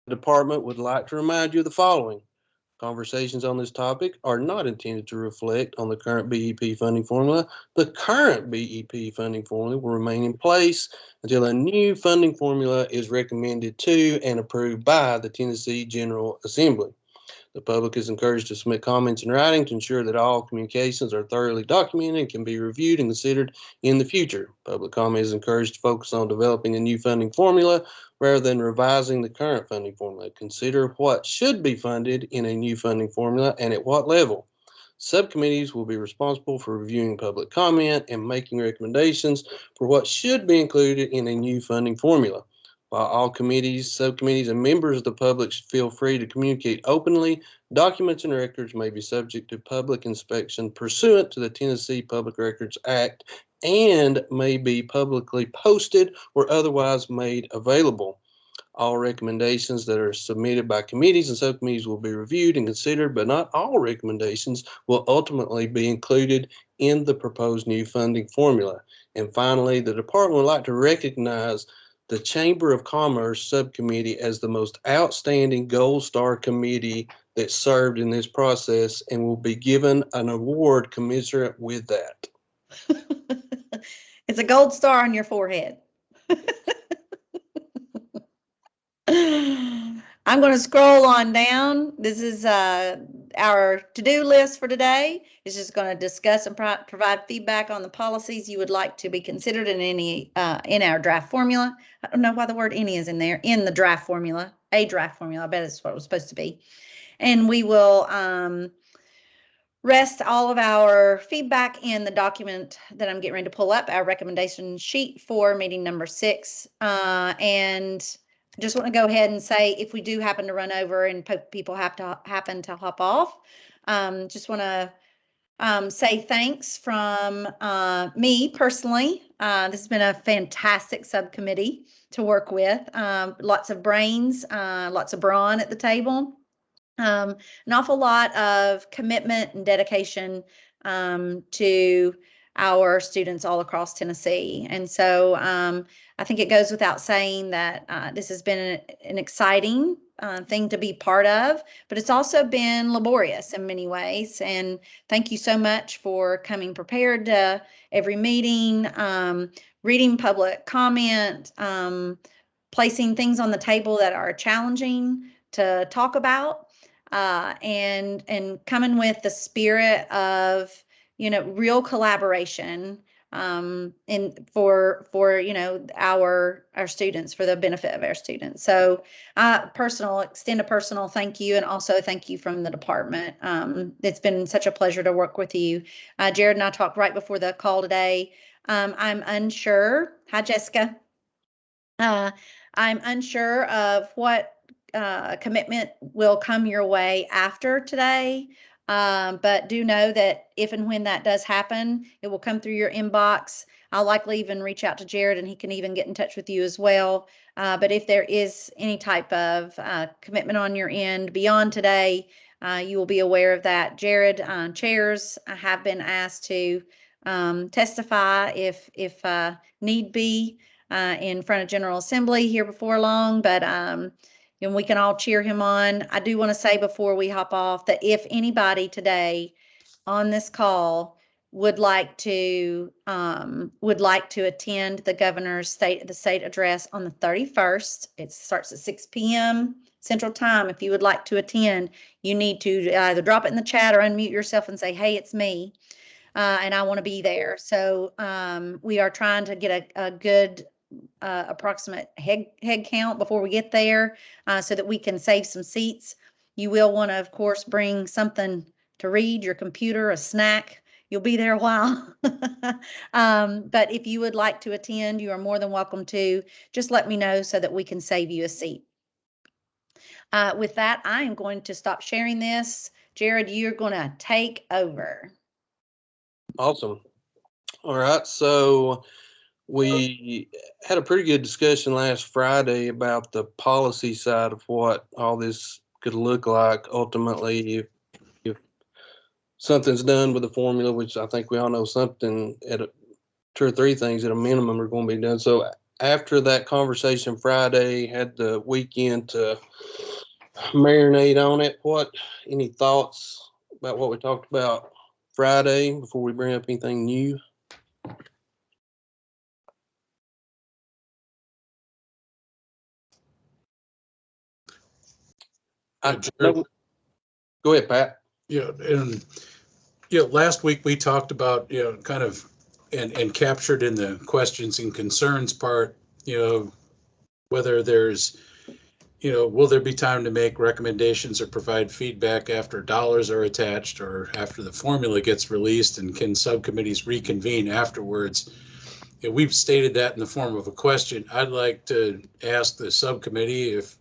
The department would like to remind you of the following. Conversations on this topic are not intended to reflect on the current BEP funding formula. The current BEP funding formula will remain in place until a new funding formula is recommended to and approved by the Tennessee General Assembly. The public is encouraged to submit comments in writing to ensure that all communications are thoroughly documented and can be reviewed and considered in the future. Public comment is encouraged to focus on developing a new funding formula rather than revising the current funding formula. Consider what should be funded in a new funding formula and at what level. Subcommittees will be responsible for reviewing public comment and making recommendations for what should be included in a new funding formula. While all committees, subcommittees, and members of the public feel free to communicate openly, documents and records may be subject to public inspection pursuant to the Tennessee Public Records Act and may be publicly posted or otherwise made available. All recommendations that are submitted by committees and subcommittees will be reviewed and considered, but not all recommendations will ultimately be included in the proposed new funding formula. And finally, the department would like to recognize the Chamber of Commerce Subcommittee as the most outstanding Gold Star committee that served in this process and will be given an award commensurate with that. It's a gold star on your forehead. I'm going to scroll on down. This is our to-do list for today. It's just going to discuss and provide feedback on the policies you would like to be considered in our draft formula. I don't know why the word any is in there, in the draft formula, a draft formula. I bet it's what it was supposed to be. And we will rest all of our feedback in the document that I'm getting ready to pull up, our recommendation sheet for meeting number 6. And I just want to go ahead and say, if we do happen to run over and people happen to hop off, just want to say thanks from me personally. This has been a fantastic subcommittee to work with. Lots of brains, lots of brawn at the table. An awful lot of commitment and dedication to our students all across Tennessee. And so I think it goes without saying that this has been an exciting thing to be part of, but it's also been laborious in many ways. And thank you so much for coming prepared to every meeting, reading public comment, placing things on the table that are challenging to talk about, and coming with the spirit of real collaboration and for our students, for the benefit of our students. So extend a personal thank you, and also thank you from the department. It's been such a pleasure to work with you. Jared and I talked right before the call today. I'm unsure. Hi, Jessica. I'm unsure of what commitment will come your way after today. But do know that if and when that does happen, it will come through your inbox. I'll likely even reach out to Jared, and he can even get in touch with you as well. But if there is any type of commitment on your end beyond today, you will be aware of that. Jared, chairs have been asked to testify if need be in front of General Assembly here before long, but and we can all cheer him on. I do want to say before we hop off that if anybody today on this call would like to attend the governor's state address on the 31st, it starts at 6 p.m. Central Time. If you would like to attend, you need to either drop it in the chat or unmute yourself and say, "Hey, it's me, and I want to be there." So we are trying to get a good approximate head count before we get there, so that we can save some seats. You will want to, of course, bring something to read, your computer, a snack. You'll be there a while. But if you would like to attend, you are more than welcome to. Just let me know so that we can save you a seat. With that, I am going to stop sharing this. Jared, you're going to take over. Awesome. All right. So we had a pretty good discussion last Friday about the policy side of what all this could look like ultimately if something's done with the formula, which I think we all know something 2 or 3 things at a minimum are going to be done. So after that conversation Friday, had the weekend to marinate on it. Any thoughts about what we talked about Friday before we bring up anything new? Go ahead, Pat. Yeah, and last week we talked about kind of and captured in the questions and concerns part, whether there's will there be time to make recommendations or provide feedback after dollars are attached or after the formula gets released, and can subcommittees reconvene afterwards? We've stated that in the form of a question. I'd like to ask the subcommittee if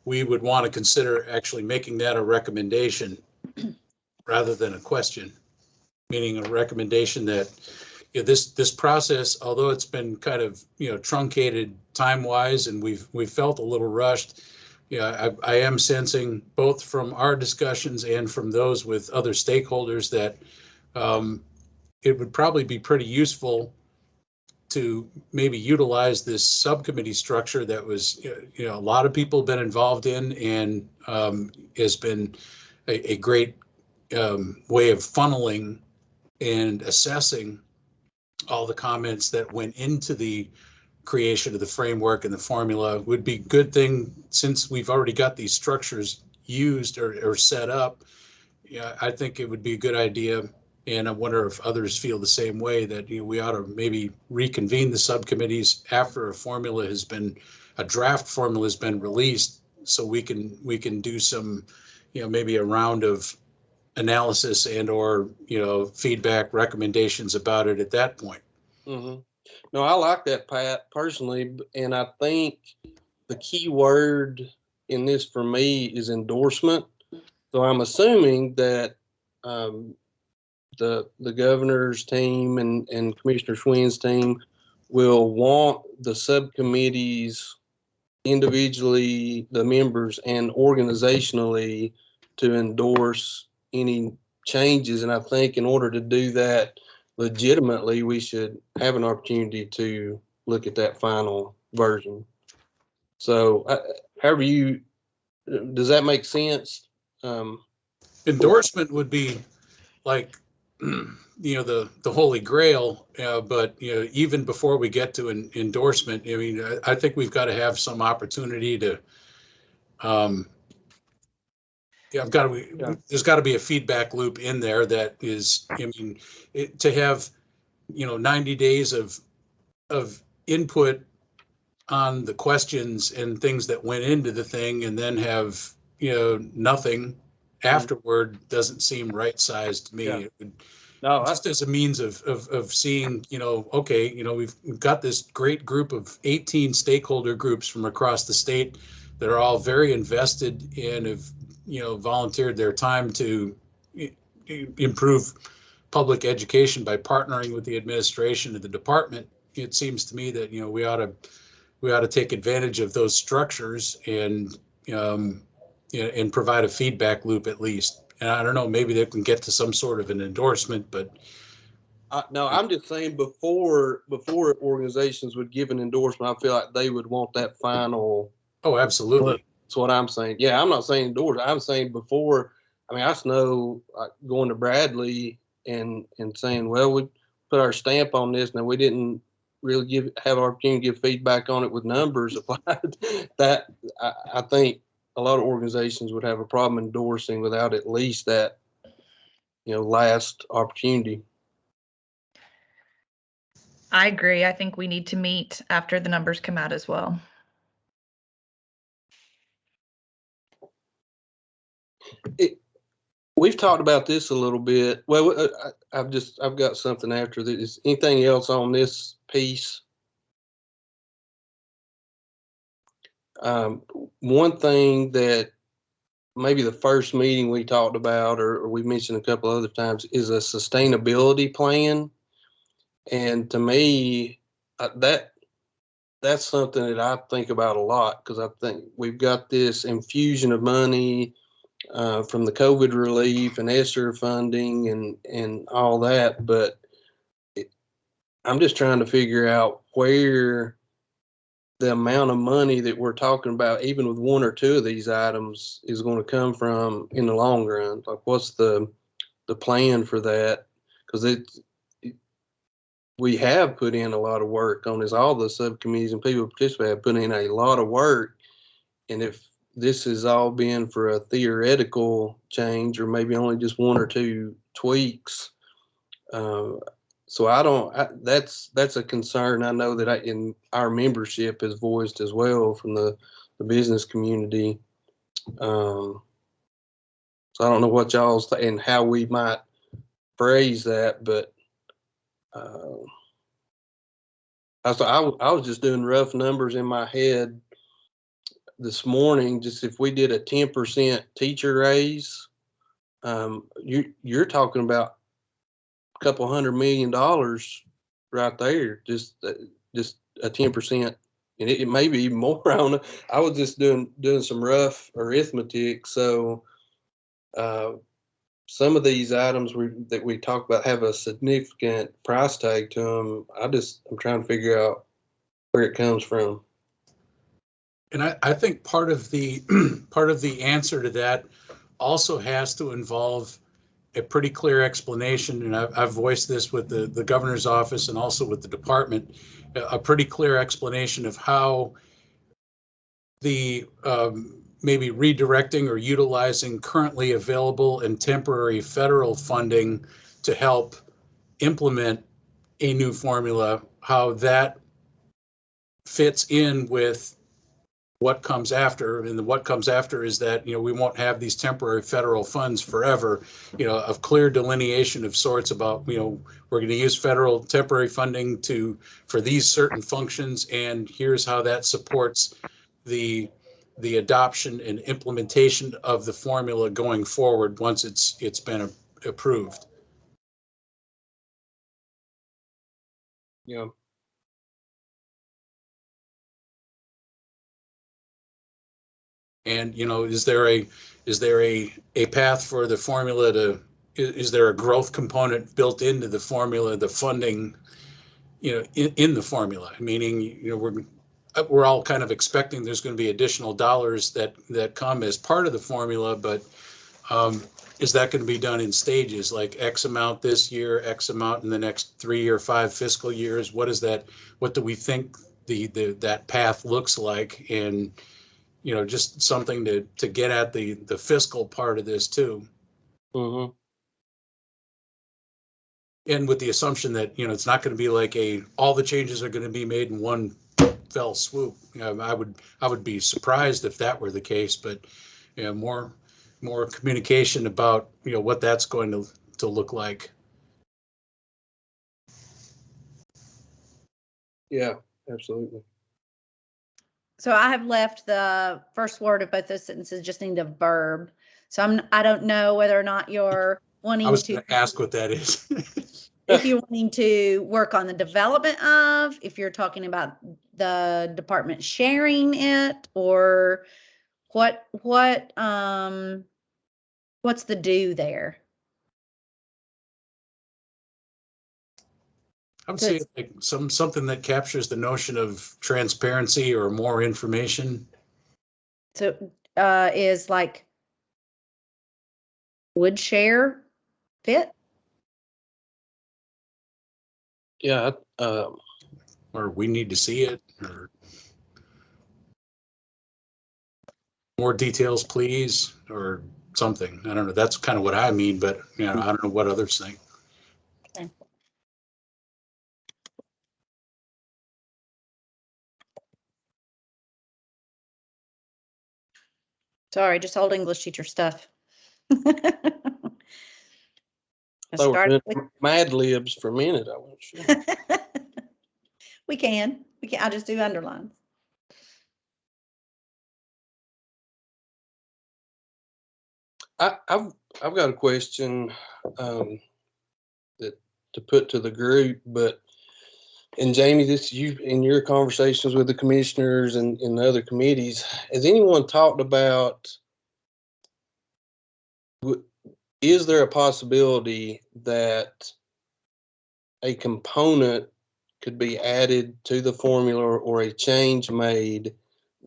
we would want to consider actually making that a recommendation rather than a question, meaning a recommendation that this process, although it's been kind of truncated time wise, and we've felt a little rushed. I am sensing both from our discussions and from those with other stakeholders that it would probably be pretty useful to maybe utilize this subcommittee structure that was a lot of people have been involved in, and has been a great way of funneling and assessing all the comments that went into the creation of the framework and the formula. Would be a good thing, since we've already got these structures used or set up. I think it would be a good idea, and I wonder if others feel the same way, that we ought to maybe reconvene the subcommittees after a draft formula has been released, so we can do some maybe a round of analysis and or feedback recommendations about it at that point. Mm-hmm. No, I like that, Pat, personally, and I think the key word in this for me is endorsement. So I'm assuming that the governor's team and Commissioner Schwinn's team will want the subcommittees individually, the members, and organizationally to endorse any changes. And I think in order to do that legitimately, we should have an opportunity to look at that final version. So does that make sense? Endorsement would be like the holy grail, but even before we get to an endorsement, I mean, I think we've got to have some opportunity to there's got to be a feedback loop in there that is, to have 90 days of input on the questions and things that went into the thing, and then have nothing afterward, doesn't seem right sized to me. Yeah. It would, No, just as a means of seeing, okay, we've got this great group of 18 stakeholder groups from across the state that are all very invested and have volunteered their time to improve public education by partnering with the administration of the department. It seems to me that we ought to take advantage of those structures and and provide a feedback loop at least. And I don't know, maybe they can get to some sort of an endorsement, but no, I'm just saying before organizations would give an endorsement, I feel like they would want that final. Oh, absolutely. That's what I'm saying. Yeah, I'm not saying endorse. I'm saying before. I mean, I just know going to Bradley and saying, well, we put our stamp on this, and we didn't really have an opportunity to give feedback on it with numbers applied. That I think a lot of organizations would have a problem endorsing without at least that last opportunity. I agree. I think we need to meet after the numbers come out as well. We've talked about this a little bit. Well, I've got something after this. Anything else on this piece? One thing that maybe the first meeting we talked about, or we mentioned a couple other times, is a sustainability plan. And to me, that's something that I think about a lot, because I think we've got this infusion of money from the COVID relief and ESSER funding and all that, but I'm just trying to figure out where the amount of money that we're talking about, even with one or two of these items, is going to come from in the long run. Like, what's the plan for that? Because we have put in a lot of work on this. All the subcommittees and people who participate have put in a lot of work. And if this has all been for a theoretical change, or maybe only just one or two tweaks, so that's a concern I know that in our membership has voiced as well from the business community. So I don't know what y'all's and how we might phrase that, but I was just doing rough numbers in my head this morning. Just if we did a 10% teacher raise, you're talking about a couple $100 million right there. Just a 10%, and it may be even more. I don't know. I was just doing some rough arithmetic. So some of these items that we talk about have a significant price tag to them. I'm trying to figure out where it comes from. And I think part of the part of the answer to that also has to involve a pretty clear explanation, and I've voiced this with the governor's office and also with the department, a pretty clear explanation of how the maybe redirecting or utilizing currently available and temporary federal funding to help implement a new formula, how that fits in with what comes after. And what comes after is that, we won't have these temporary federal funds forever, a clear delineation of sorts about, we're going to use federal temporary funding for these certain functions, and here's how that supports the adoption and implementation of the formula going forward once it's been approved. Yeah. And, is there a path for the formula is there a growth component built into the formula, the funding, in the formula? Meaning, we're all kind of expecting there's going to be additional dollars that come as part of the formula, but is that going to be done in stages, like X amount this year, X amount in the next 3 or 5 fiscal years? What do we think that path looks like? And just something to get at the fiscal part of this too. Mm-hmm. And with the assumption that, it's not going to be like all the changes are going to be made in one fell swoop. I would be surprised if that were the case, but more communication about, what that's going to look like. Yeah, absolutely. So I have left the first word of both those sentences just need a verb. So I don't know whether or not you're wanting I was to going to ask what that is. if you're wanting to work on the development of, if you're talking about the department sharing it, or what's the do there? I would say like something that captures the notion of transparency or more information. So is like would share fit? Yeah. Or we need to see it, or more details, please, or something. I don't know. That's kind of what I mean, but I don't know what others think. Okay. Sorry, just old English teacher stuff. I So we're started doing Mad Libs for a minute. I wasn't sure. We can. I just do underlines. I've got a question that to put to the group, and Jamie, this you in your conversations with the commissioners and in the other committees, has anyone talked about? Is there a possibility that a component could be added to the formula or a change made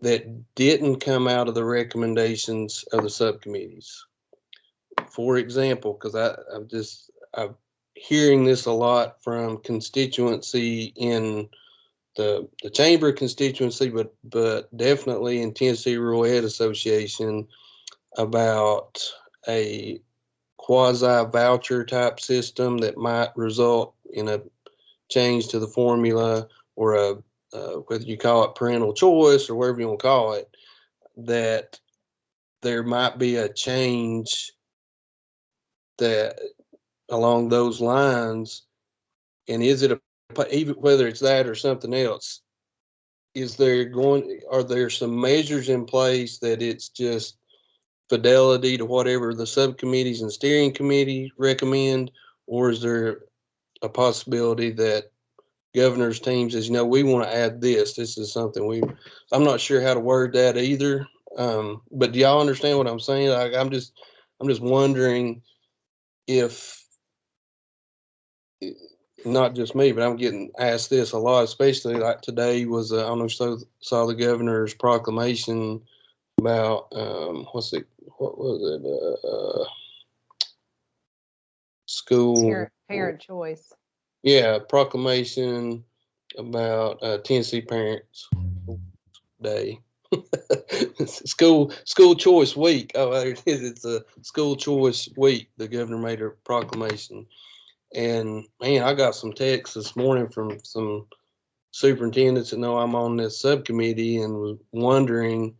that didn't come out of the recommendations of the subcommittees. For example, because I'm hearing this a lot from constituency in the chamber constituency, but definitely in Tennessee Rural Ed Association about a quasi voucher type system that might result in a change to the formula, or a whether you call it parental choice or whatever you want to call it, that there might be a change that along those lines. And is it even whether it's that or something else, are there some measures in place that it's just fidelity to whatever the subcommittees and steering committee recommend, or is there a possibility that governor's team says, we want to add this is something I'm not sure how to word that either. But do y'all understand what I'm saying? I'm just wondering if, not just me, but I'm getting asked this a lot, especially like today was, I don't know if you saw the governor's proclamation about, what was it? School. Parent choice. Yeah, proclamation about Tennessee Parents Day. School choice week. Oh, there it is. It's a school choice week. The governor made a proclamation. And man, I got some texts this morning from some superintendents that know I'm on this subcommittee and was wondering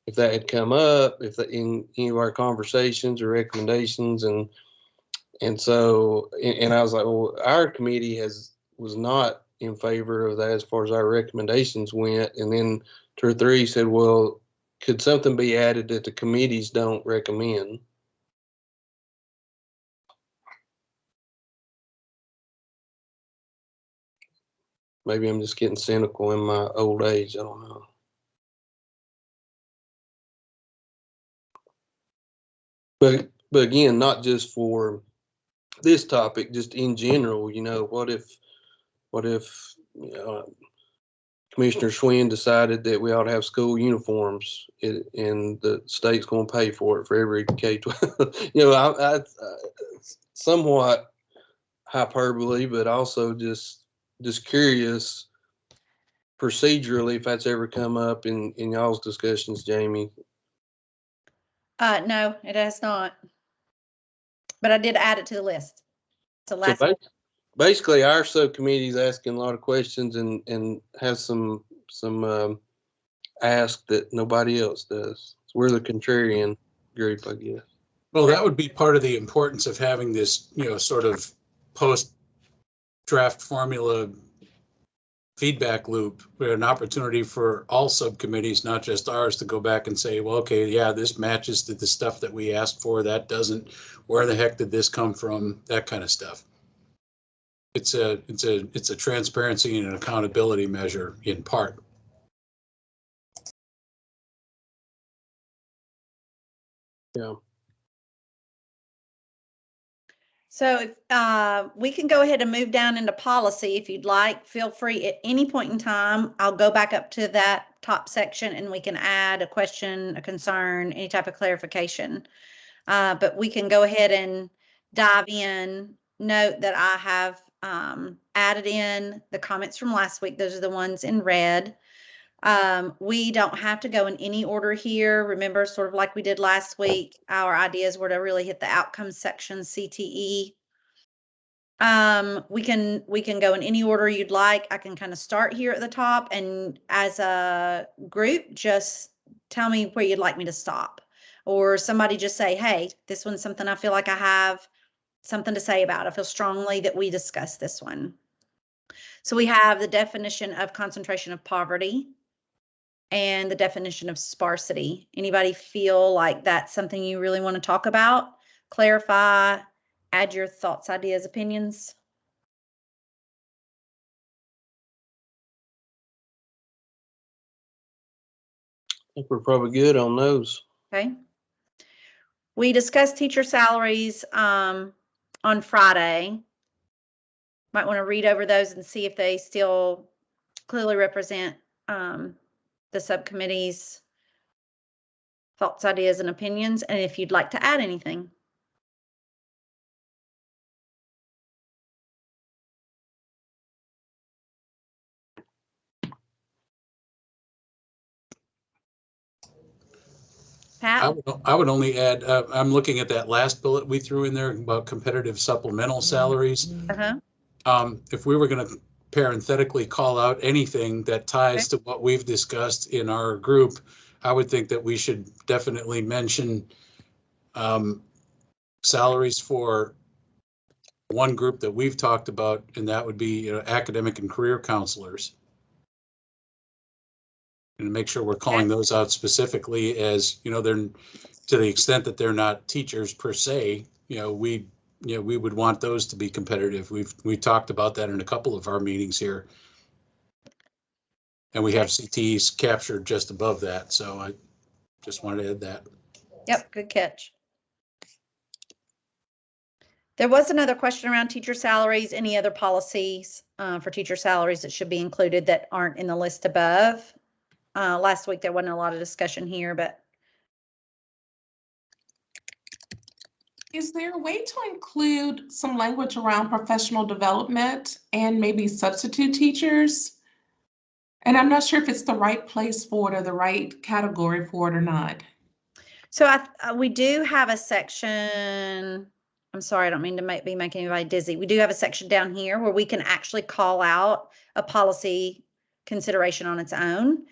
if that had come up, if that in any of our conversations or recommendations. And so, and I was like, well, our committee was not in favor of that as far as our recommendations went. And then 2 or 3 said, well, could something be added that the committees don't recommend? Maybe I'm just getting cynical in my old age. I don't know. But again, not just for this topic, just in general, what if Commissioner Schwinn decided that we ought to have school uniforms, and the state's going to pay for it for every K-12. I somewhat hyperbole, but also just curious procedurally if that's ever come up in y'all's discussions, Jamie. No, it has not. But I did add it to the list. So last basically, our subcommittee is asking a lot of questions and has some ask that nobody else does. So we're the contrarian group, I guess. Well, that would be part of the importance of having this, sort of post-draft formula feedback loop, an opportunity for all subcommittees, not just ours, to go back and say, well, okay, yeah, this matches to the stuff that we asked for, that doesn't, where the heck did this come from, that kind of stuff. It's a transparency and an accountability measure in part. Yeah. So we can go ahead and move down into policy if you'd like. Feel free at any point in time. I'll go back up to that top section and we can add a question, a concern, any type of clarification. But we can go ahead and dive in. Note that I have added in the comments from last week. Those are the ones in red. We don't have to go in any order here. Remember, sort of like we did last week, our ideas were to really hit the outcomes section, CTE. We can go in any order you'd like. I can kind of start here at the top, and as a group, just tell me where you'd like me to stop. Or somebody just say, hey, this one's something I feel like I have something to say about. I feel strongly that we discuss this one. So we have the definition of concentration of poverty and the definition of sparsity. Anybody feel like that's something you really want to talk about, clarify, add your thoughts, ideas, opinions? I think we're probably good on those. Okay. We discussed teacher salaries on Friday. might want to read over those and see if they still clearly represent the subcommittee's thoughts, ideas, and opinions, and if you'd like to add anything. Pat? I would only add, I'm looking at that last bullet we threw in there about competitive supplemental salaries. If we were going to parenthetically call out anything that ties to what we've discussed in our group, I would think that we should definitely mention salaries for one group that we've talked about, and that would be academic and career counselors. And make sure we're calling those out specifically as, they're, to the extent that they're not teachers per se, we would want those to be competitive. We've talked about that in a couple of our meetings here. And we have CTs captured just above that. So I just wanted to add that. Yep, good catch. There was another question around teacher salaries. Any other policies for teacher salaries that should be included that aren't in the list above? Last week, there wasn't a lot of discussion here, but. Is there a way to include some language around professional development and maybe substitute teachers? And I'm not sure if it's the right place for it or the right category for it or not. So we do have a section. I'm sorry, I don't mean to be making anybody dizzy. We do have a section down here where we can actually call out a policy consideration on its own.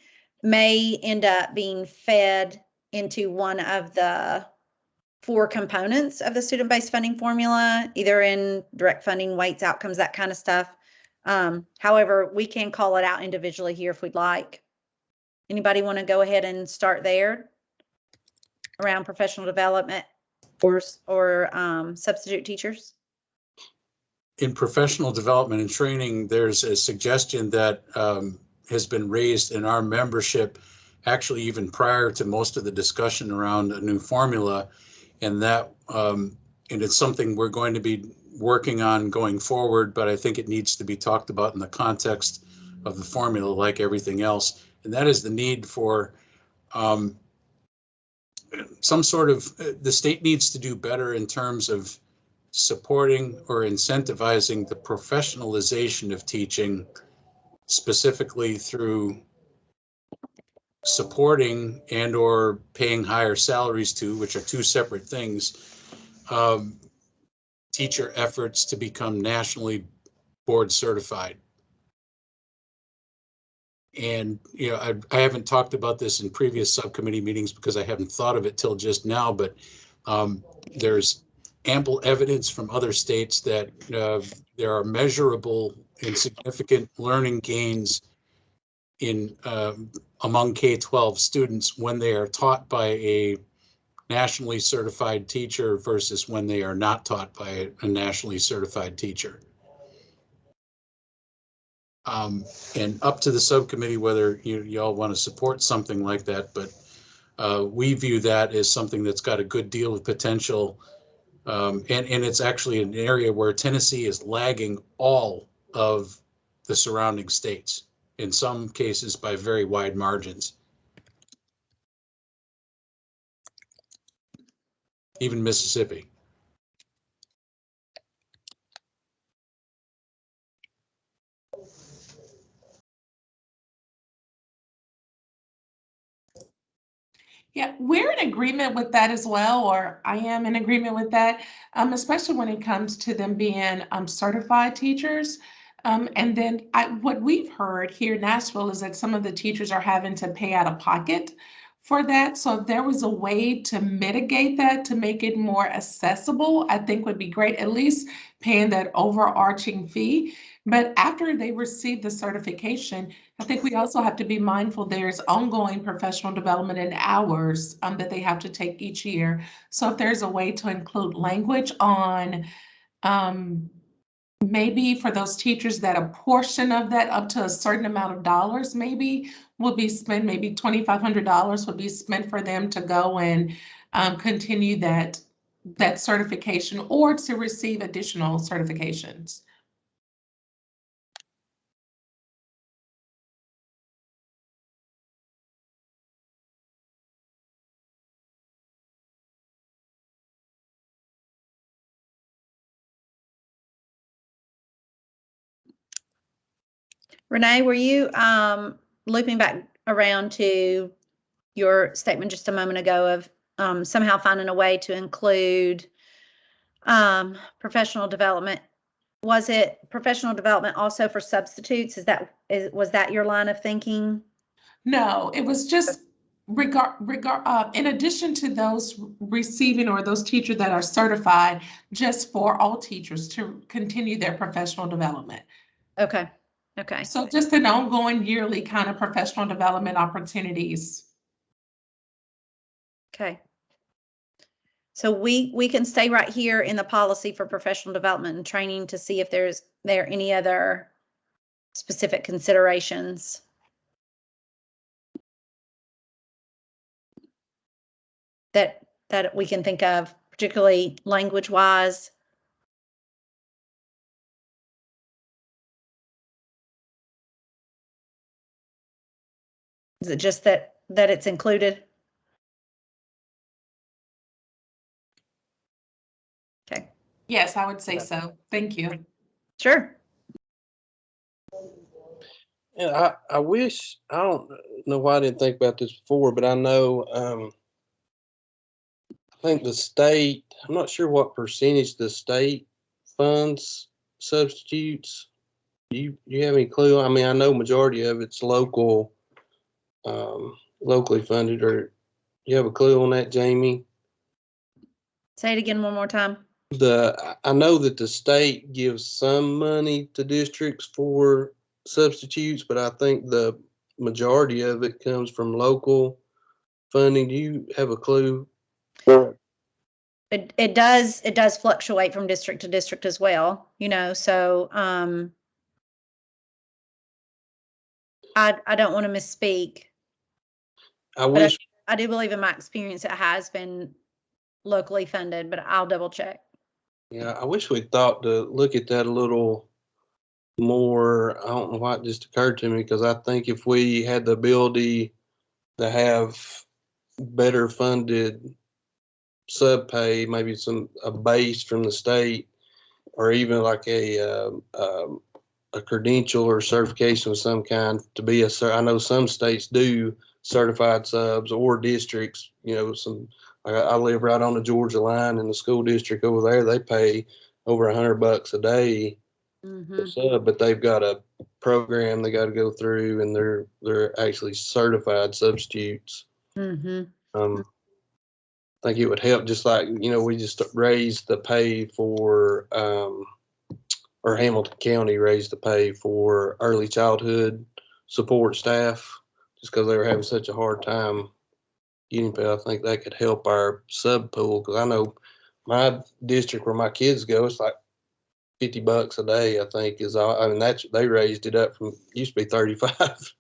May end up being fed into one of the 4 components of the student-based funding formula, either in direct funding, weights, outcomes, that kind of stuff. However, we can call it out individually here if we'd like. Anybody want to go ahead and start there around professional development or substitute teachers? In professional development and training, there's a suggestion that has been raised in our membership, actually even prior to most of the discussion around a new formula, and that and it's something we're going to be working on going forward, but I think it needs to be talked about in the context of the formula like everything else, and that is the need for some sort of, the state needs to do better in terms of supporting or incentivizing the professionalization of teaching, specifically through supporting and or paying higher salaries to, which are 2 separate things, teacher efforts to become nationally board certified. And, I haven't talked about this in previous subcommittee meetings because I haven't thought of it till just now, but there's ample evidence from other states that there are measurable and significant learning gains in among K-12 students when they are taught by a nationally certified teacher versus when they are not taught by a nationally certified teacher. And up to the subcommittee whether y'all want to support something like that, but we view that as something that's got a good deal of potential, and it's actually an area where Tennessee is lagging all of the surrounding states, in some cases by very wide margins. Even Mississippi. Yeah, we're in agreement with that as well, or I am in agreement with that, especially when it comes to them being certified teachers. And then what we've heard here in Nashville is that some of the teachers are having to pay out of pocket for that. So if there was a way to mitigate that, to make it more accessible, I think would be great, at least paying that overarching fee. But after they receive the certification, I think we also have to be mindful there's ongoing professional development and hours that they have to take each year. So if there's a way to include language on maybe for those teachers that a portion of that up to a certain amount of dollars maybe will be spent, maybe $2,500 would be spent for them to go and continue that certification or to receive additional certifications. Renee, were you looping back around to your statement just a moment ago of somehow finding a way to include professional development? Was it professional development also for substitutes? Was that your line of thinking? No, it was just in addition to those receiving or those teachers that are certified, just for all teachers to continue their professional development. Okay. Okay. So just an ongoing yearly kind of professional development opportunities. Okay. So we can stay right here in the policy for professional development and training to see if there are any other specific considerations. That we can think of, particularly language wise. Is it just that it's included? Okay. Yes, I would say so. Thank you. Sure. Yeah, I wish, I don't know why I didn't think about this before, but I know, I think the state, I'm not sure what percentage the state funds substitutes. You have any clue? I mean, I know majority of it's local, locally funded, or you have a clue on that, Jamie? Say it again one more time. I know that the state gives some money to districts for substitutes, but I think the majority of it comes from local funding. Do you have a clue? It does fluctuate from district to district as well, so I don't want to misspeak. I wish. I do believe in my experience it has been locally funded, but I'll double check. Yeah, I wish we thought to look at that a little more. I don't know why it just occurred to me, because I think if we had the ability to have better funded sub pay, maybe a base from the state, or even like a credential or certification of some kind to be I know some states do certified subs, or districts, I live right on the Georgia line, and the school district over there, they pay over $100 a day for sub, but they've got a program they got to go through, and they're actually certified substitutes. I think it would help, just like, we just raised the pay for, or Hamilton County raised the pay for early childhood support staff, just because they were having such a hard time getting pay. I think that could help our sub pool, because I know my district where my kids go, it's like $50 a day, I think is all. I mean, they raised it up from, used to be 35.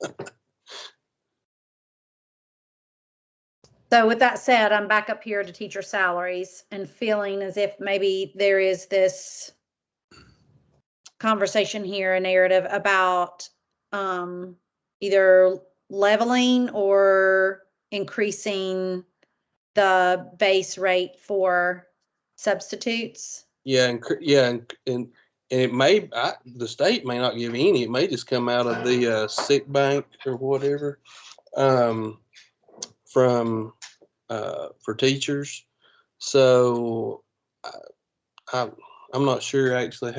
So with that said, I'm back up here to teacher salaries and feeling as if maybe there is this conversation here, a narrative about either leveling or increasing the base rate for substitutes. Yeah, and it may, the state may not give any. It may just come out of the sick bank or whatever, from for teachers. So I'm not sure actually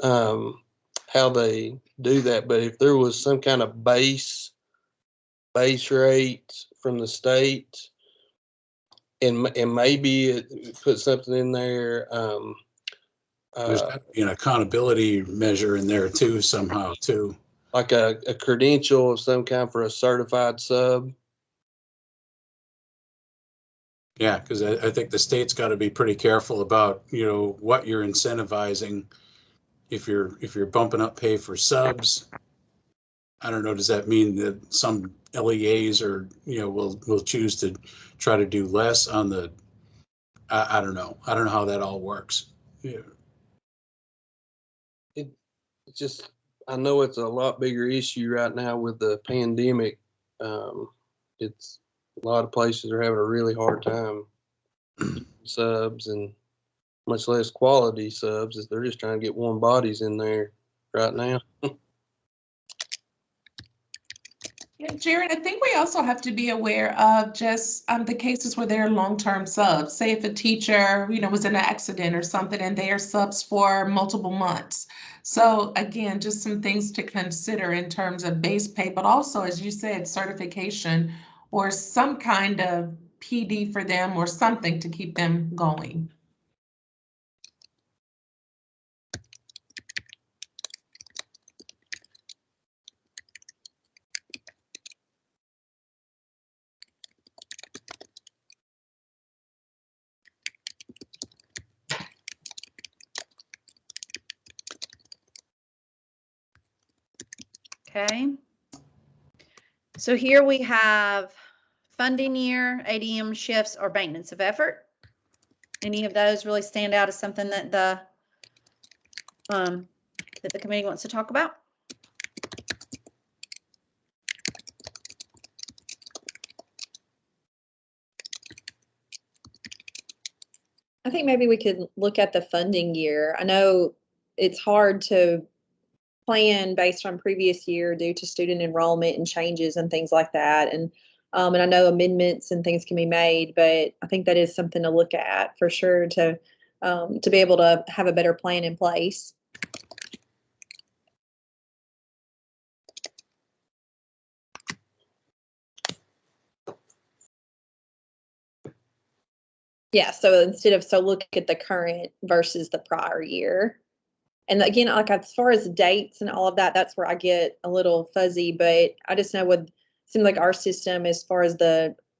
how they do that, but if there was some kind of base rate from the state, and maybe it put something in there. There's got to be an accountability measure in there too, somehow too. Like a credential of some kind for a certified sub. Yeah, because I think the state's got to be pretty careful about, what you're incentivizing. If you're bumping up pay for subs, I don't know, does that mean that some LEAs will choose to try to do less on the, I don't know. I don't know how that all works. Yeah. It just, I know it's a lot bigger issue right now with the pandemic. It's a lot of places are having a really hard time subs, and much less quality subs, as they're just trying to get warm bodies in there right now. Yeah, Jared, I think we also have to be aware of just the cases where there are long-term subs. Say if a teacher, was in an accident or something and they are subs for multiple months. So again, just some things to consider in terms of base pay, but also, as you said, certification or some kind of PD for them or something to keep them going. Okay. So here we have funding year, ADM shifts, or maintenance of effort. Any of those really stand out as something that the committee wants to talk about? I think maybe we could look at the funding year. I know it's hard to plan based on previous year due to student enrollment and changes and things like that. And I know amendments and things can be made, but I think that is something to look at for sure to be able to have a better plan in place. Yeah, so look at the current versus the prior year. And again, like as far as dates and all of that, that's where I get a little fuzzy, but I just know what seems like our system as far as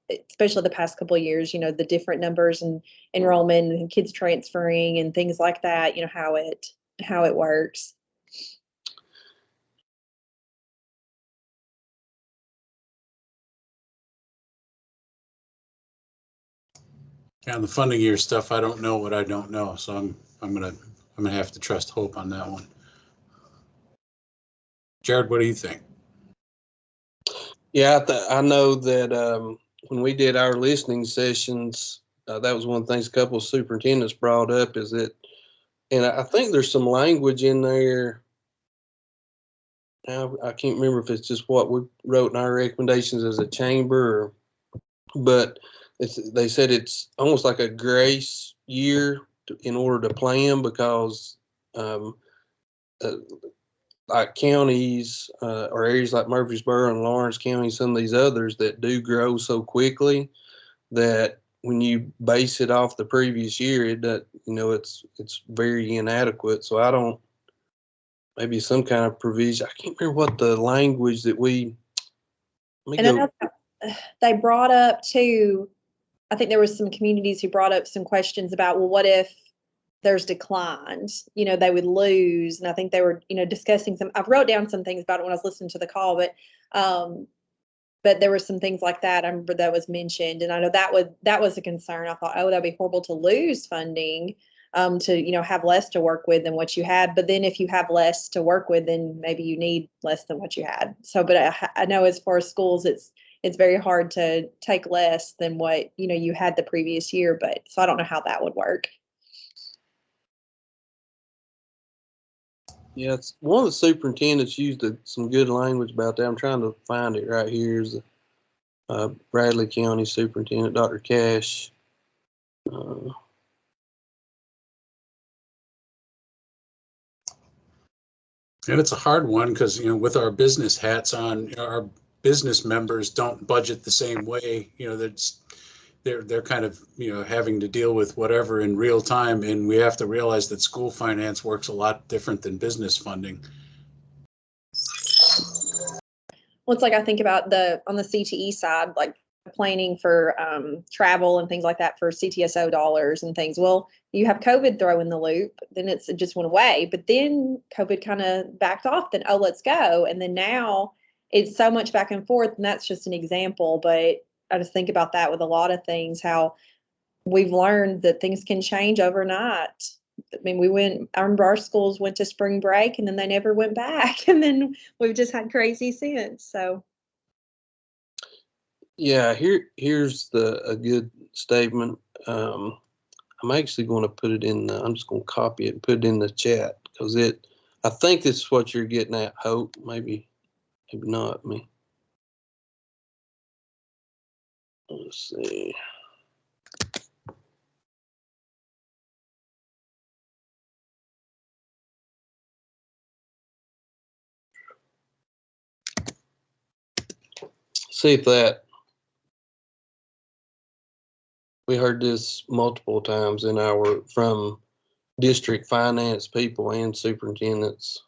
especially the past couple of years, the different numbers and enrollment and kids transferring and things like that, how it works. Yeah, the funding year stuff, I don't know what I don't know, so I'm gonna have to trust Hope on that one. Jared, what do you think? Yeah, I know that when we did our listening sessions, that was one of the things a couple of superintendents brought up is that, and I think there's some language in there. Now, I can't remember if it's just what we wrote in our recommendations as a chamber, but they said it's almost like a grace year in order to plan because like counties or areas like Murfreesboro and Lawrence County, some of these others that do grow so quickly that when you base it off the previous year, it's very inadequate. So I don't, maybe some kind of provision. I can't remember what the language that we. And I know they brought up too, I think there was some communities who brought up some questions about, well, what if there's declines, they would lose. And I think they were, discussing I wrote down some things about it when I was listening to the call, but there were some things like that I remember that was mentioned. And I know that was a concern. I thought, oh, that'd be horrible to lose funding, to, have less to work with than what you had. But then if you have less to work with, then maybe you need less than what you had. So, but I know as far as schools, it's very hard to take less than what, you had the previous year. But so I don't know how that would work. Yeah, it's one of the superintendents used some good language about that. I'm trying to find it right here. Is Bradley County Superintendent Dr. Cash. And it's a hard one because, with our business hats on, our business members don't budget the same way. They're kind of, having to deal with whatever in real time. And we have to realize that school finance works a lot different than business funding. Well, it's like I think about on the CTE side, like planning for travel and things like that for CTSO dollars and things. Well, you have COVID throw in the loop, then it just went away. But then COVID kind of backed off. Then, oh, let's go. And then now it's so much back and forth. And that's just an example. But I just think about that with a lot of things, how we've learned that things can change overnight. I mean, I remember our schools went to spring break and then they never went back. And then we've just had crazy since. So. Yeah, here's a good statement. I'm actually going to put it in. I'm just going to copy it and put it in the chat because I think this is what you're getting at. Hope maybe not me. Let's see. See if that, we heard this multiple times from district finance people and superintendents.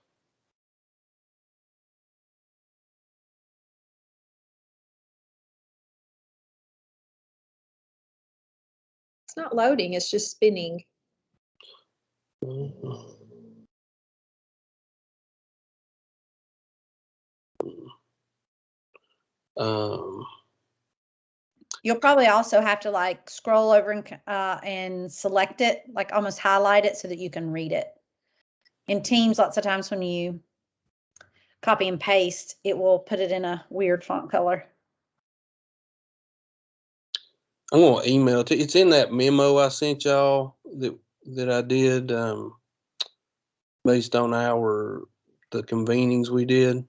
It's not loading, it's just spinning. You'll probably also have to like scroll over and select it, like almost highlight it so that you can read it. In Teams, lots of times when you copy and paste, it will put it in a weird font color. I'm gonna email it to you. It's in that memo I sent y'all that I did based on the convenings we did.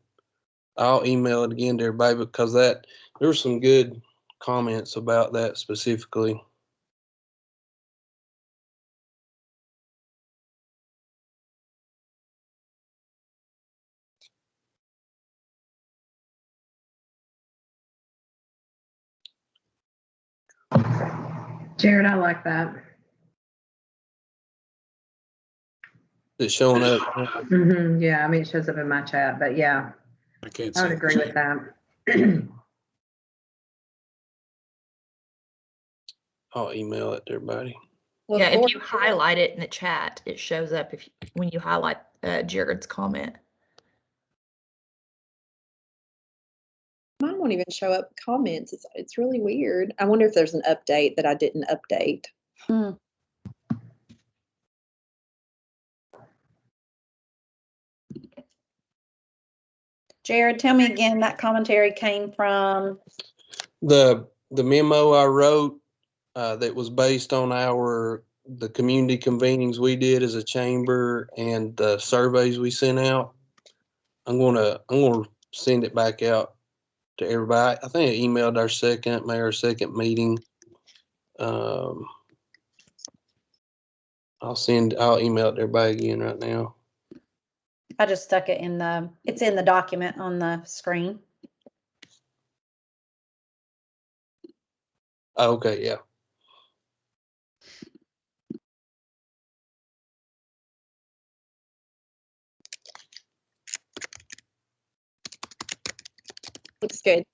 I'll email it again to everybody because there were some good comments about that specifically. Jared, I like that. It's showing up. Yeah, I mean, it shows up in my chat, but yeah, I can't I see. would agree with that. I'll email it to everybody. Well, Yeah, if you highlight it in the chat, it shows up when you highlight Jared's comment. mine won't even show up comments. It's really weird. I wonder if there's an update that I didn't update. Jared, tell me again, that commentary came from? The memo I wrote that was based on the community convenings we did as a chamber and the surveys we sent out. I'm gonna send it back out to everybody. I think I emailed our second meeting. I'll email it to everybody again right now. I just stuck it it's in the document on the screen. Okay, yeah. Looks good.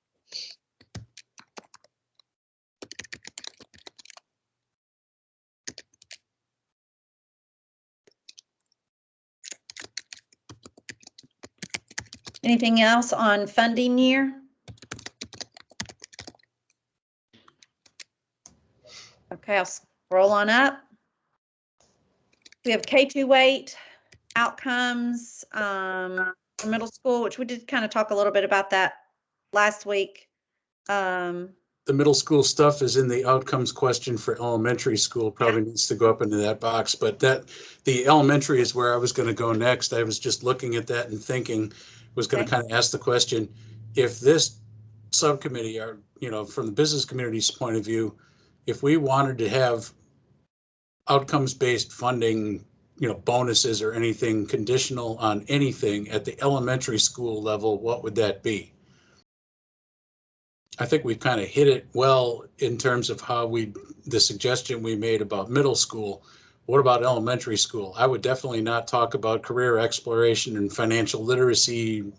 Anything else on funding year? Okay, I'll scroll on up. We have K208 Outcomes for middle school, which we did kind of talk a little bit about that last week. The middle school stuff is in the outcomes question for elementary school, probably needs to go up into that box, but the elementary is where I was going to go next. I was just looking at that and thinking, was going to kind of ask the question, if this subcommittee, or, from the business community's point of view, if we wanted to have outcomes-based funding, bonuses or anything conditional on anything at the elementary school level, what would that be? I think we've kind of hit it well in terms of the suggestion we made about middle school. What about elementary school? I would definitely not talk about career exploration and financial literacy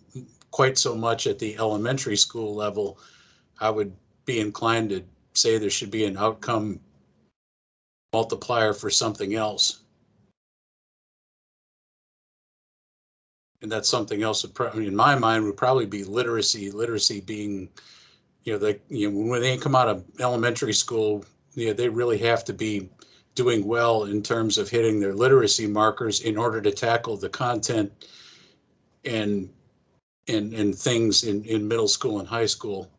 quite so much at the elementary school level. I would be inclined to say there should be an outcome multiplier for something else. And that something else would probably, in my mind, would probably be literacy. Literacy being, when they come out of elementary school, they really have to be doing well in terms of hitting their literacy markers in order to tackle the content and things in middle school and high school.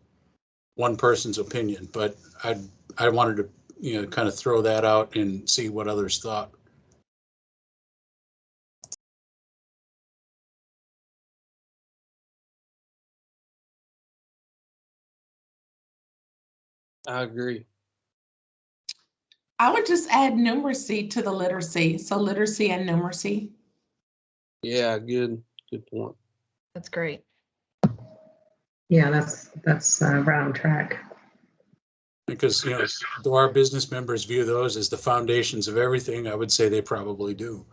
One person's opinion, but I wanted to kind of throw that out and see what others thought. I agree. I would just add numeracy to the literacy. So literacy and numeracy. Yeah, good point. That's great. Yeah, that's right on track. Because, do our business members view those as the foundations of everything? I would say they probably do.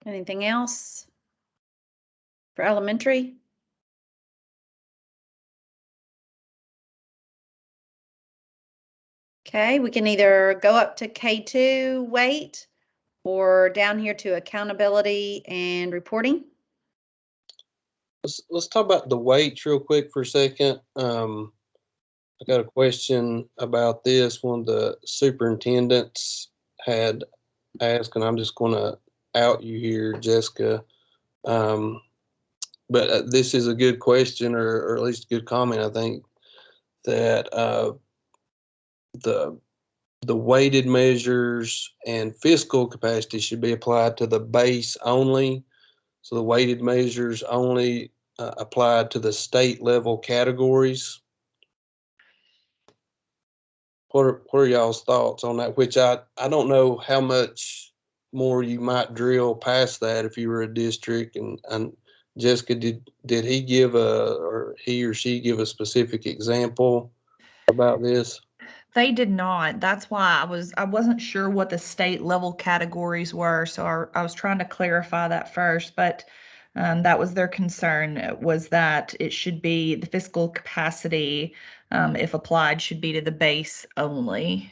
Anything else for elementary? Okay, we can either go up to K2 weight or down here to accountability and reporting. Let's talk about the weights real quick for a second. I got a question about this. One of the superintendents had asked, and I'm just going to out you here, Jessica. But this is a good question, or at least a good comment. I think that the weighted measures and fiscal capacity should be applied to the base only. So the weighted measures only applied to the state level categories. What are y'all's thoughts on that? Which I don't know how much more you might drill past that if you were a district. And Jessica, did he give or he or she give a specific example about this? They did not. That's why I wasn't sure what the state level categories were. So I was trying to clarify that first, but that was their concern, was that it should be the fiscal capacity, if applied, should be to the base only.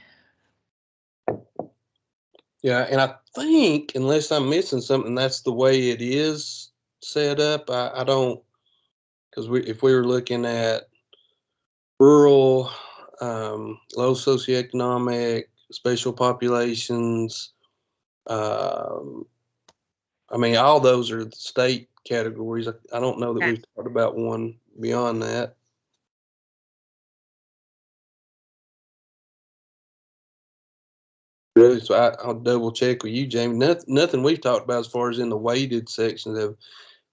Yeah, and I think, unless I'm missing something, that's the way it is set up. I don't, because if we were looking at rural, low socioeconomic, special populations, I mean, all those are state categories. I don't know that Okay. we've talked about one beyond that. Really, so I'll double check with you, Jamie. Nothing we've talked about as far as in the weighted sections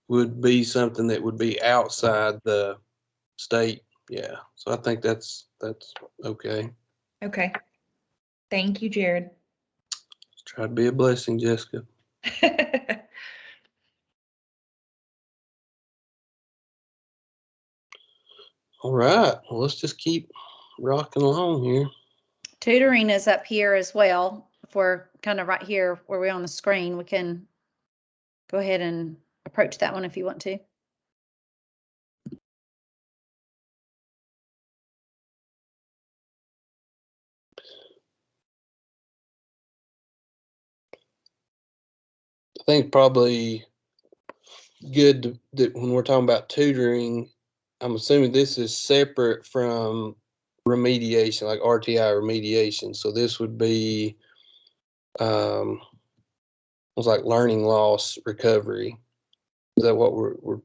would be something that would be outside the state. Yeah, so I think that's okay. Okay. Thank you, Jared. Try to be a blessing, Jessica. All right, well, let's just keep rocking along here. Tutoring is up here as well. If we're kind of right here where we're on the screen, we can go ahead and approach that one if you want to. I think probably good that when we're talking about tutoring, I'm assuming this is separate from remediation, like RTI remediation. So this would be it's like learning loss recovery. Is that what we're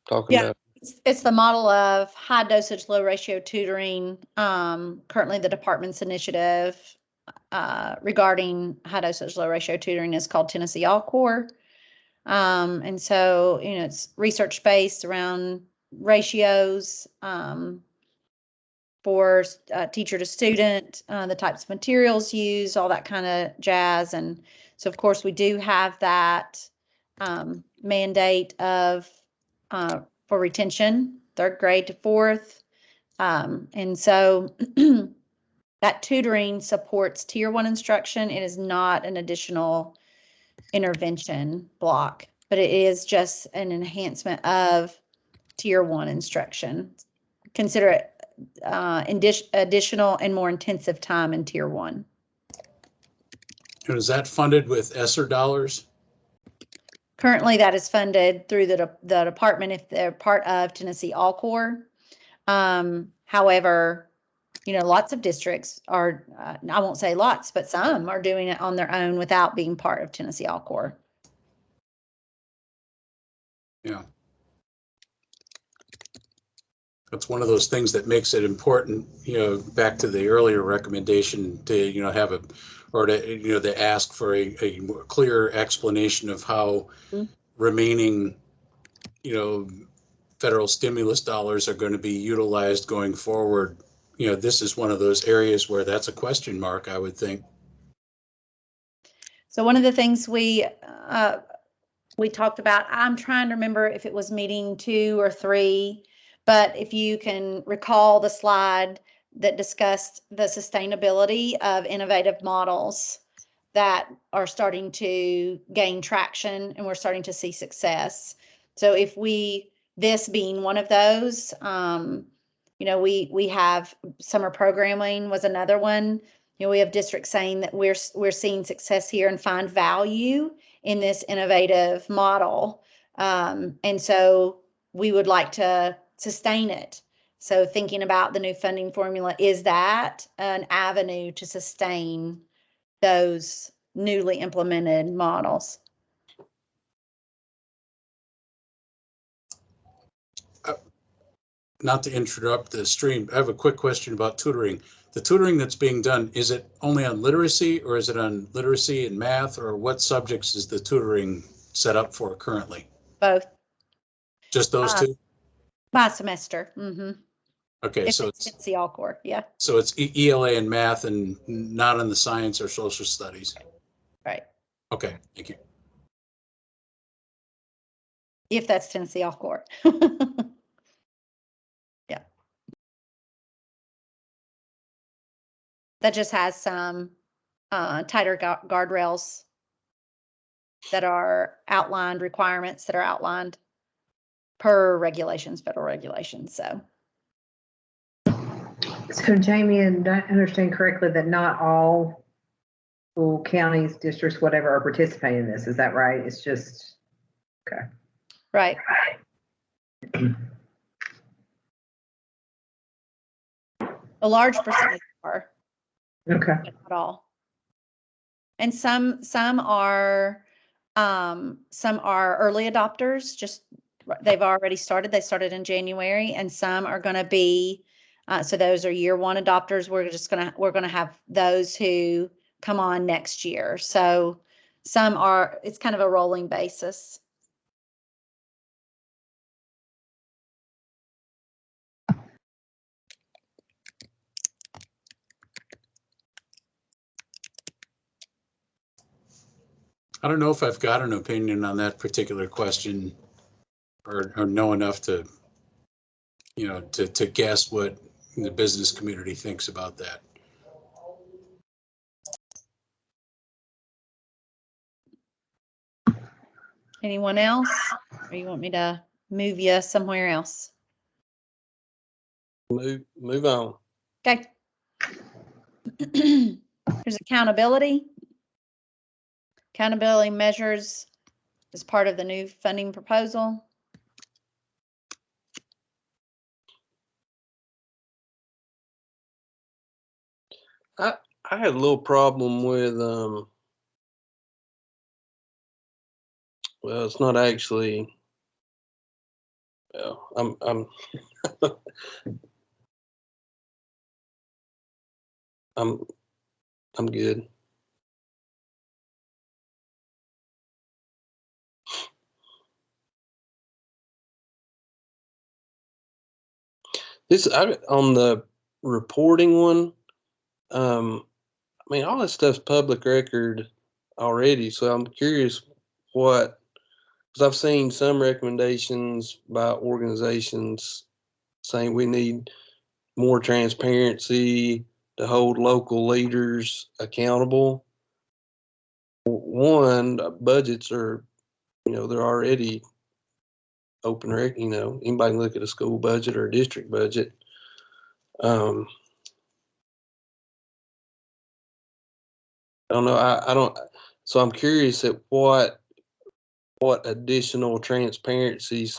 talking Yeah. about? It's the model of high dosage, low ratio tutoring. Currently the department's initiative regarding high dosage, low ratio tutoring is called Tennessee All-Core. And so, it's research based around ratios for teacher to student, the types of materials used, all that kind of jazz. And so, of course, we do have that mandate of for retention, 3rd grade to 4th. And so that tutoring supports Tier 1 instruction. It is not an additional intervention block, but it is just an enhancement of Tier 1 instruction. Consider it additional and more intensive time in Tier 1. And is that funded with ESSER dollars? Currently, that is funded through the department if they're part of Tennessee All-Core. However, You know, lots of districts are, I won't say lots, but some are doing it on their own without being part of Tennessee All-Core. Yeah. That's one of those things that makes it important, you know, back to the earlier recommendation to, you know, have a, or to, you know, to ask for a more clear explanation of how remaining, you know, federal stimulus dollars are going to be utilized going forward. You know, this is one of those areas where that's a question mark, I would think. So one of the things we talked about, I'm trying to remember if it was meeting 2 or 3, but if you can recall the slide that discussed the sustainability of innovative models that are starting to gain traction and we're starting to see success. So if this being one of those, you know, we have summer programming was another one. You know, we have districts saying that we're seeing success here and find value in this innovative model. And so we would like to sustain it. So thinking about the new funding formula, is that an avenue to sustain those newly implemented models? Not to interrupt the stream, I have a quick question about tutoring. The tutoring that's being done, is it only on literacy, or is it on literacy and math, or what subjects is the tutoring set up for currently? Both. Just those two? By semester. Mm-hmm. Okay, If so it's Tennessee All-Core, yeah. So it's ELA and math and not in the science or social studies. Right. Okay, thank you. If that's Tennessee All-Core. Yeah. That just has some tighter guardrails that are outlined, requirements that are outlined per regulations, federal regulations. So Jamie, and I understand correctly that not all school counties, districts, whatever, are participating in this. Is that right? It's just, okay. right. A large percentage are. Okay. Not all. And some are early adopters, just they've already started. They started in January, and some are going to be so those are year 1 adopters. We're gonna have those who come on next year. So some are, it's kind of a rolling basis. I don't know if I've got an opinion on that particular question, or know enough to, you know, to guess what the business community thinks about that. Anyone else? Or you want me to move you somewhere else? Move on. Okay. There's accountability. Accountability measures as part of the new funding proposal. I had a little problem with well, it's not actually, well, I'm I'm good. On the reporting one, I mean, all that stuff's public record already, so I'm curious because I've seen some recommendations by organizations saying we need more transparency to hold local leaders accountable. One, budgets are, they're already open, anybody can look at a school budget or a district budget. I don't know. I don't. So I'm curious at what additional transparency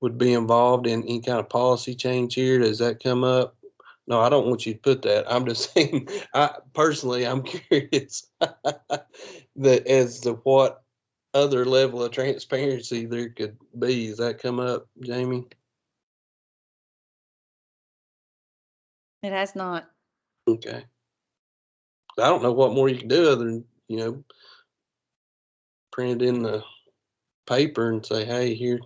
would be involved in any kind of policy change here. Does that come up? No, I don't want you to put that. I'm just saying, I'm curious that as to what other level of transparency there could be. Does that come up, Jamie? It has not. Okay. I don't know what more you can do other than, print it in the paper and say, hey, here.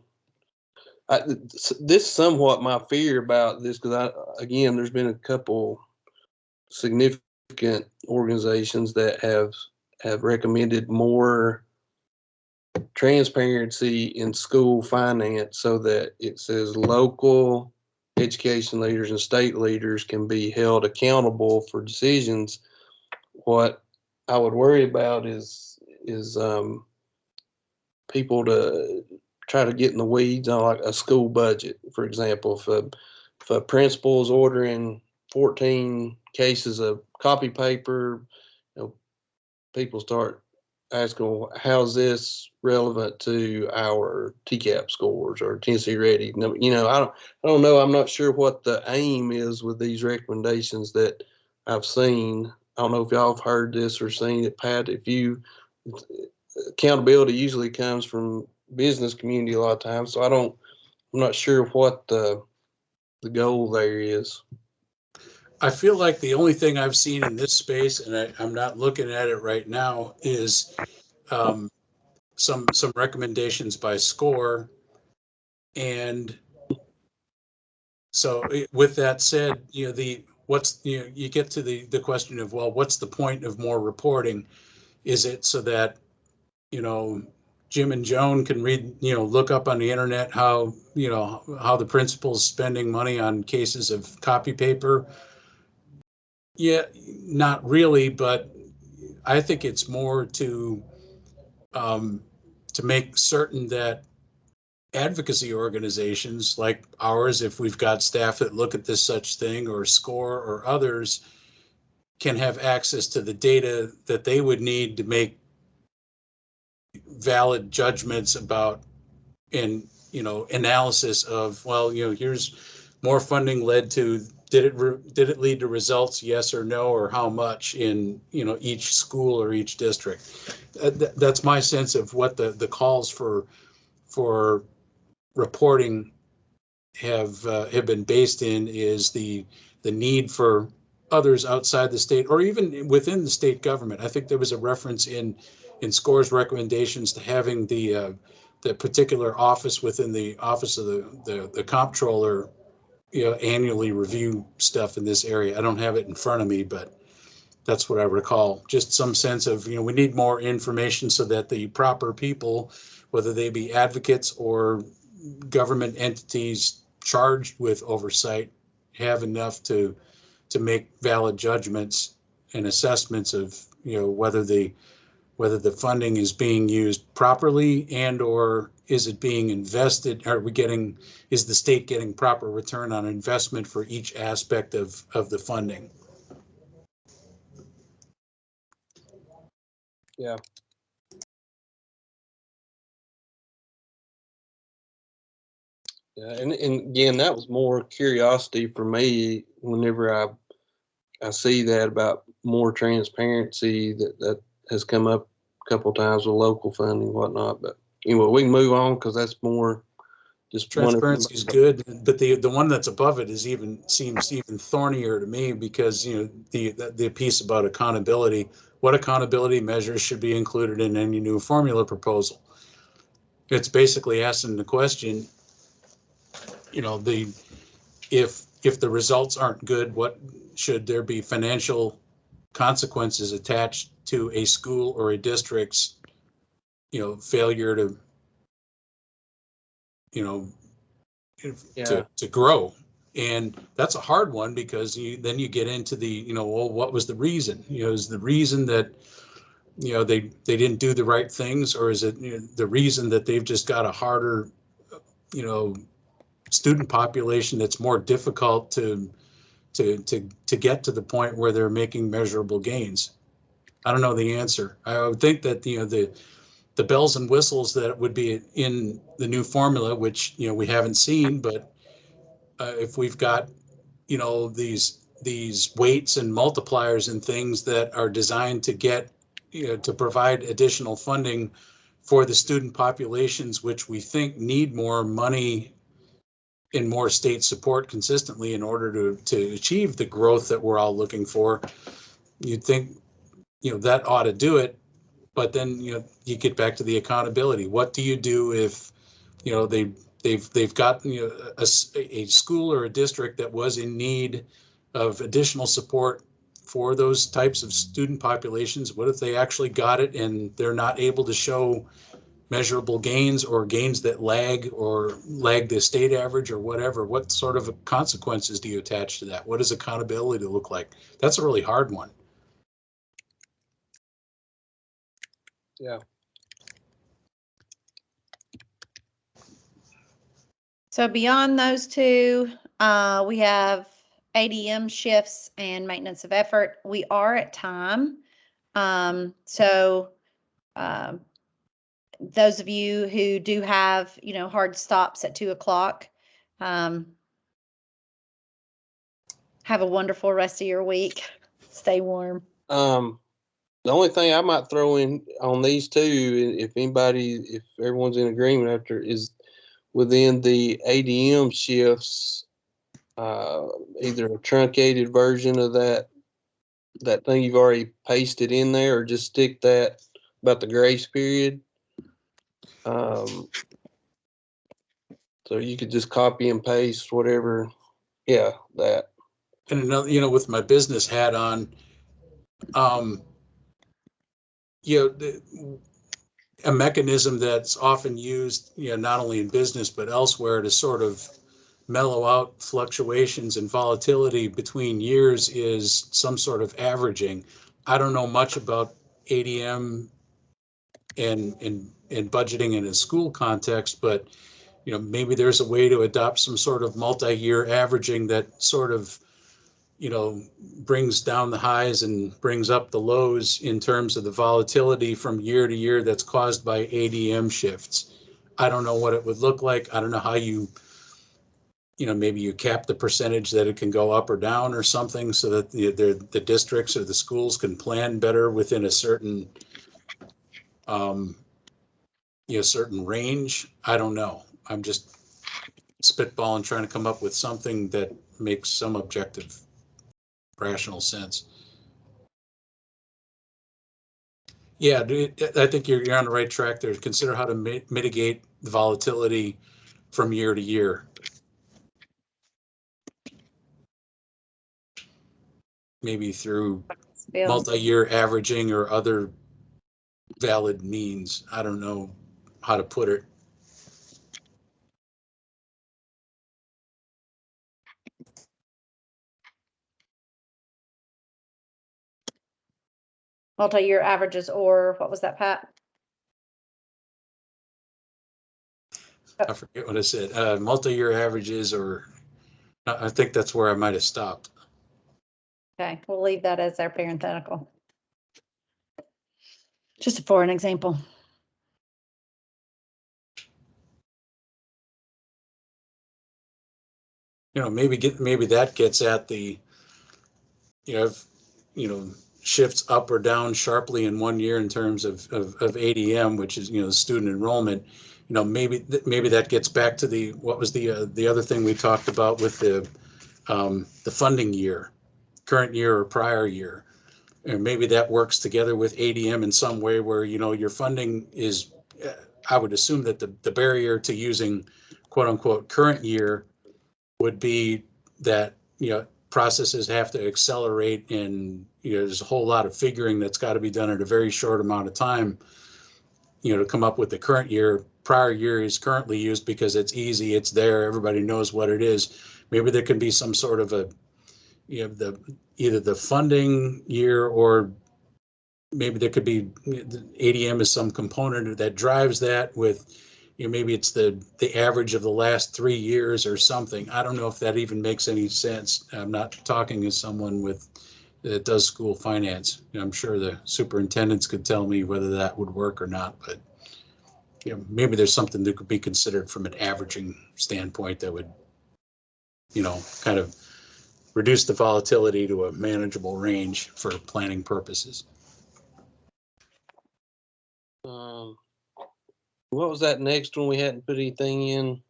This is somewhat my fear about this, because again, there's been a couple significant organizations that have recommended more transparency in school finance, so that it says local education leaders and state leaders can be held accountable for decisions. What I would worry about is people to try to get in the weeds on like a school budget, for example. If a principal is ordering 14 cases of copy paper, people start asking, well, how's this relevant to our TCAP scores or Tennessee Ready? I don't know. I'm not sure what the aim is with these recommendations that I've seen. I don't know if y'all have heard this or seen it, Pat. Accountability usually comes from business community a lot of times, so I'm not sure what the goal there is. I feel like the only thing I've seen in this space, and I'm not looking at it right now, is some recommendations by SCORE. And so with that said, you get to the question of, well, what's the point of more reporting? Is it so that, Jim and Joan can look up on the internet how the principal's spending money on cases of copy paper? Yeah, not really, but I think it's more to make certain that advocacy organizations like ours, if we've got staff that look at this such thing, or SCORE or others, can have access to the data that they would need to make valid judgments about, and analysis of, well, here's more funding led to, did it lead to results, yes or no, or how much in each school or each district. That's my sense of what the calls for reporting have been based in, is the need for others outside the state or even within the state government. I think there was a reference in SCORE's recommendations to having the particular office within the office of the comptroller annually review stuff in this area. I don't have it in front of me, but that's what I recall. Just some sense of, we need more information so that the proper people, whether they be advocates or government entities charged with oversight, have enough to make valid judgments and assessments of whether the funding is being used properly, and or is it being invested? Is the state getting proper return on investment for each aspect of the funding? Yeah. Yeah, and again, that was more curiosity for me whenever I see that about more transparency that has come up a couple of times with local funding and whatnot. But anyway, we can move on, because that's more just transparency is good, but the one that's above it seems even thornier to me, because the piece about accountability. What accountability measures should be included in any new formula proposal? It's basically asking the question, if the results aren't good, what should there be financial consequences attached to a school or a district's failure to to grow? And that's a hard one, because then you get into the well, what was the reason? Is the reason that they didn't do the right things, or is it the reason that they've just got a harder student population that's more difficult to get to the point where they're making measurable gains? I don't know the answer. I would think that the bells and whistles that would be in the new formula, which we haven't seen, but if we've got these these weights and multipliers and things that are designed to get, to provide additional funding for the student populations, which we think need more money and more state support consistently in order to achieve the growth that we're all looking for. You'd think, that ought to do it. But then, you get back to the accountability. What do you do if, they've got, a school or a district that was in need of additional support for those types of student populations? What if they actually got it and they're not able to show measurable gains, or gains that lag the state average or whatever? What sort of consequences do you attach to that? What does accountability look like? That's a really hard one. Yeah. So beyond those two, we have ADM shifts and maintenance of effort. We are at time. Those of you who do have, hard stops at 2:00, have a wonderful rest of your week. Stay warm. The only thing I might throw in on these two, if everyone's in agreement after, is within the ADM shifts, either a truncated version of that thing you've already pasted in there, or just stick that about the grace period. So you could just copy and paste whatever. Yeah, that. And another, with my business hat on, a mechanism that's often used, not only in business but elsewhere, to sort of mellow out fluctuations and volatility between years is some sort of averaging. I don't know much about ADM and budgeting in a school context, but maybe there's a way to adopt some sort of multi-year averaging that sort of brings down the highs and brings up the lows in terms of the volatility from year to year that's caused by ADM shifts. I don't know what it would look like. I don't know how maybe you cap the percentage that it can go up or down or something, so that the districts or the schools can plan better within a certain certain range. I don't know. I'm just spitballing, trying to come up with something that makes some objective, rational sense. Yeah, I think you're on the right track there. Consider how to mitigate the volatility from year to year. Maybe through multi-year averaging or other valid means. I don't know how to put it. Multi-year averages, or what was that, Pat? I forget what I said. Multi-year averages, or I think that's where I might have stopped. Okay, we'll leave that as our parenthetical. Just for an example. Maybe that gets at the, shifts up or down sharply in one year in terms of ADM, which is, student enrollment. Maybe that gets back to what was the other thing we talked about with the funding year, current year or prior year. And maybe that works together with ADM in some way where, your funding is, I would assume that the barrier to using quote unquote current year would be that, processes have to accelerate, and, there's a whole lot of figuring that's got to be done in a very short amount of time, to come up with the current year. Prior year is currently used because it's easy, it's there, everybody knows what it is. Maybe there can be some sort of a, either the funding year, or maybe there could be ADM is some component that drives that with, maybe it's the average of the last 3 years or something. I don't know if that even makes any sense. I'm not talking as someone that does school finance. I'm sure the superintendents could tell me whether that would work or not, but maybe there's something that could be considered from an averaging standpoint that would, kind of reduce the volatility to a manageable range for planning purposes. What was that next one? We hadn't put anything in.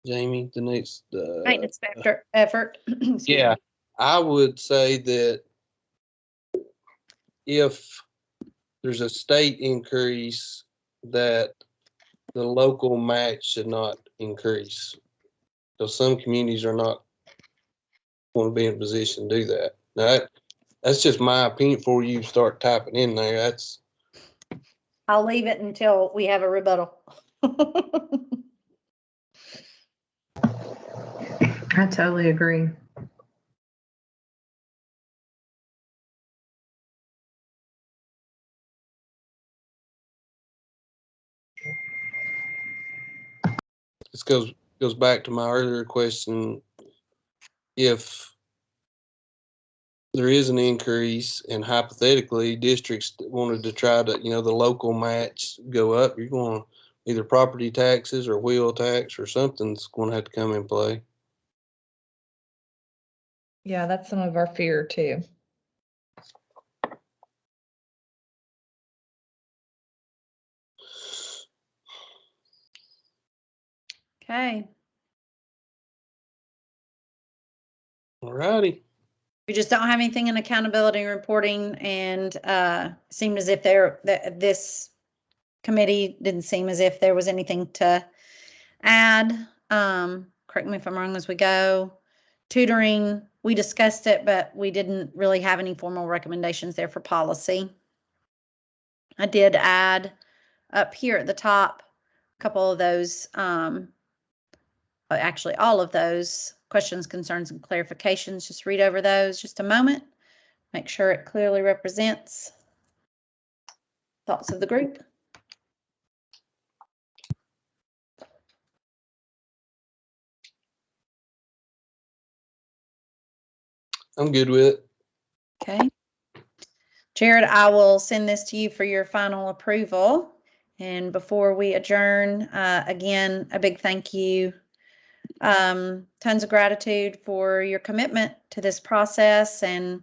Jamie, the next Maintenance factor effort. Excuse yeah, me. I would say that if there's a state increase, that the local match should not increase. So some communities are not going to be in a position to do that. Now, that's just my opinion before you start typing in there. That's I'll leave it until we have a rebuttal. I totally agree. this goes back to my earlier question. If there is an increase and hypothetically districts wanted to try to, the local match go up, you're going to either property taxes or wheel tax or something's going to have to come in play. Yeah, that's some of our fear too. Okay. All righty. We just don't have anything in accountability reporting, and seemed as if this committee didn't seem as if there was anything to add. Correct me if I'm wrong as we go. Tutoring, we discussed it, but we didn't really have any formal recommendations there for policy. I did add up here at the top a couple of those, actually all of those questions, concerns, and clarifications. Just read over those just a moment. Make sure it clearly represents thoughts of the group. I'm good with it. Okay. Jared, I will send this to you for your final approval. And before we adjourn, again, a big thank you. Tons of gratitude for your commitment to this process and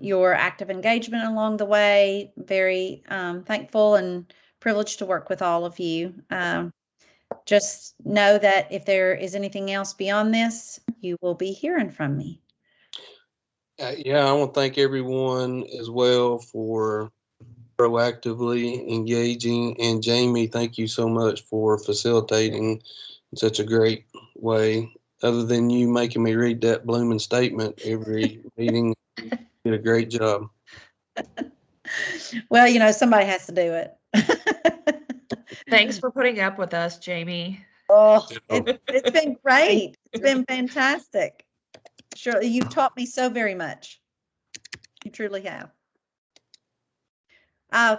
your active engagement along the way. Very thankful and privileged to work with all of you. Just know that if there is anything else beyond this, you will be hearing from me. Yeah, I want to thank everyone as well for proactively engaging. And Jamie, thank you so much for facilitating in such a great way. Other than you making me read that blooming statement every meeting, you did a great job. Well, somebody has to do it. Thanks for putting up with us, Jamie. Oh, it's been great. It's been fantastic. Shirley, you've taught me so very much. You truly have.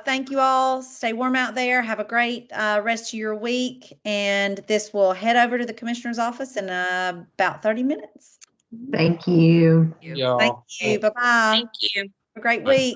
Thank you all. Stay warm out there. Have a great rest of your week. And this will head over to the commissioner's office in about 30 minutes. Thank you. Y'all. Thank you. Bye-bye. Thank you. Have a great week.